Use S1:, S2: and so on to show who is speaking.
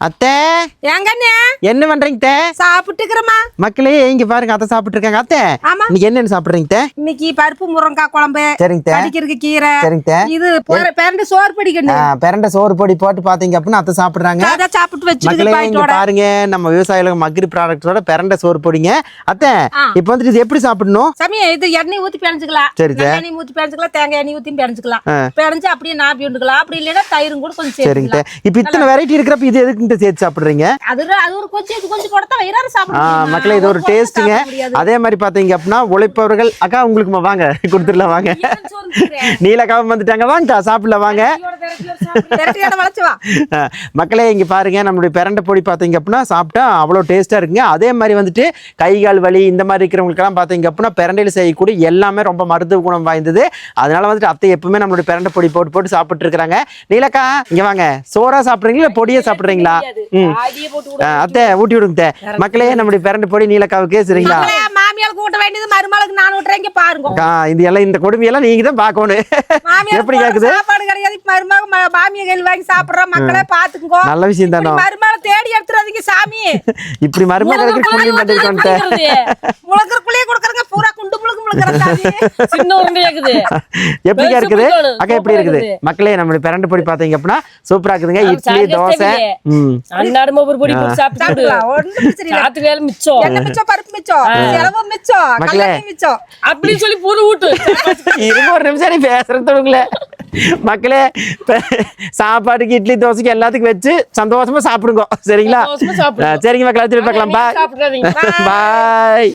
S1: அத்தை
S2: ஏங்கண்ணே
S1: என்ன பண்றீங்க அத்தை?
S2: சாப்பிட்டுக்கிறமா
S1: மக்களே இங்க பாருங்க அத்தை சாப்பிட்டு இருக்காங்க. அத்தை
S2: ஆமா.
S1: இன்னைக்கு என்னன்னு சாப்பிடுறீங்க அத்தை?
S2: இன்னைக்கு பருப்பு முருங்கைக்காய் குழம்பு,
S1: சரிங்க அத்தை.
S2: கடிக்கிறதுக்கு கீரை,
S1: சரிங்க அத்தை.
S2: இது பேரண்டு சோறு படிக்கணும்.
S1: பிரண்ட சோறு பொடி போட்டு பாத்தீங்க அப்படின்னா அத்தை சாப்பிடுறாங்க.
S2: அதான் சாப்பிட்டு வச்சுக்கிது
S1: மக்களே இங்க
S2: பாயிட்டோட.
S1: பாருங்க நம்ம விவசாயிகளுக்கு மக்ரி ப்ராடக்ட்ஸோட பிரண்ட சோறு பொடிங்க. அத்தை இப்போ வந்துட்டு இது எப்படி சாப்பிடணும்?
S2: சாமி இது எண்ணெய் ஊத்தி பிணைஞ்சுக்கலாம்,
S1: சரி அத்தை.
S2: எண்ணெய் ஊத்தி பிணைஞ்சுக்கலாம், தேங்காய் எண்ணெய் ஊத்தி பிணைஞ்சுக்கலாம், பிணைஞ்சு அப்படியே நாப்பி உண்டுக்கலாம். அப்படி இல்லைன்னா தயிரும் கூட கொஞ்சம்
S1: சரிங்க அத்தை.
S2: சேர்த்துக்கலாம்.
S1: இப்போ இத்தனை வெரைட்டி இருக்கிறப்ப இது எதுக்கு சேர்த்து சாப்பிடுறீங்க?
S2: அது ஒரு கொஞ்சம் இது கொஞ்சம் கொடுத்தா வயிறார சாப்பிட
S1: மக்களே இது ஒரு டேஸ்ட்டுங்க. அதே மாதிரி பாத்தீங்க அப்படின்னா உழைப்பவர்கள் அக்கா உங்களுக்கு வாங்க கொடுத்துடலாம் வாங்க. நீலக்காவும் வந்துட்டாங்க, வாங்க சாப்பிடலாம் வாங்க. மக்களே இங்க பாருங்க நம்மளுடைய பிரண்டை பொடி பாத்தீங்க அப்படின்னா சாப்பிட்டா அவ்வளோ டேஸ்டா இருக்குங்க. அதே மாதிரி வந்துட்டு கை கால் வலி இந்த மாதிரி இருக்கிறவங்களுக்கெல்லாம் பாத்தீங்க அப்படின்னா பிரண்டையில் செய்யக்கூடிய எல்லாமே ரொம்ப மருத்துவ குணம் வாய்ந்தது. அதனால வந்துட்டு அத்தை எப்பவுமே நம்மளுடைய பிரண்டை பொடி போட்டு போட்டு சாப்பிட்டு இருக்கிறாங்க. நீலக்கா இங்க வாங்க, சோறா சாப்பிடுறீங்களா பொடியை சாப்பிடுறீங்களா? அத்தை ஊட்டி விடுங்க அத்தை. மக்களே நம்மளுடைய பிரண்டை பொடி நீலக்காவுக்கு சரிங்களா?
S2: மாமியாளுக்கு ஊட்ட வேண்டியது மருமகளுக்கு நான் ஊட்டுறேன் பாருங்க.
S1: இது எல்லாம் இந்த கொடுமையெல்லாம் நீங்க தான் பார்க்கணும். எப்படி கேக்குது?
S2: சாப்பாடு கிடையாது, மருமக மாமியா கையில் வாங்கி சாப்பிடுற மக்களே பாத்துக்குங்க.
S1: நல்ல விஷயம் தானே.
S2: மருமகளை தேடி எடுத்துறாதீங்க சாமி.
S1: இப்படி மருமகளுக்கு புள்ளி பண்ணிட்டு
S2: முளக்கறக்குள்ளே கொடுக்கறங்க பூரா குண்டு முழுக்கு முழுக்கற சாமி.
S3: சின்ன உருண்டையா இருக்குது.
S1: எப்படிங்க இருக்குது அக்கா? எப்படி இருக்குது மக்களே? நம்மளுடைய பிரண்டை பொடி பாத்தீங்க அப்படின்னா சூப்பரா இருக்குதுங்க. இட்லி தோசை
S3: அன்னாடு மோர் பொடி போட்டு சாப்பிட்டு சாத்து வேலை மிச்சம்,
S2: என்ன மிச்சம், பருப்பு மிச்சம், செலவு மிச்சம், கல்யாணம் மிச்சம்
S3: அப்படின்னு சொல்லி பூரு ஊட்டு.
S1: இருங்க ஒரு நிமிஷம் நீ பேசுறதுங்களே. மக்களே சாப்பாடுக்கு இட்லி தோசைக்கு எல்லாத்துக்கும் வச்சு சந்தோஷமா சாப்பிடுங்க சரிங்களா? சரிங்க மக்களே, திருப்பி பார்க்கலாம். பாய் பாய்.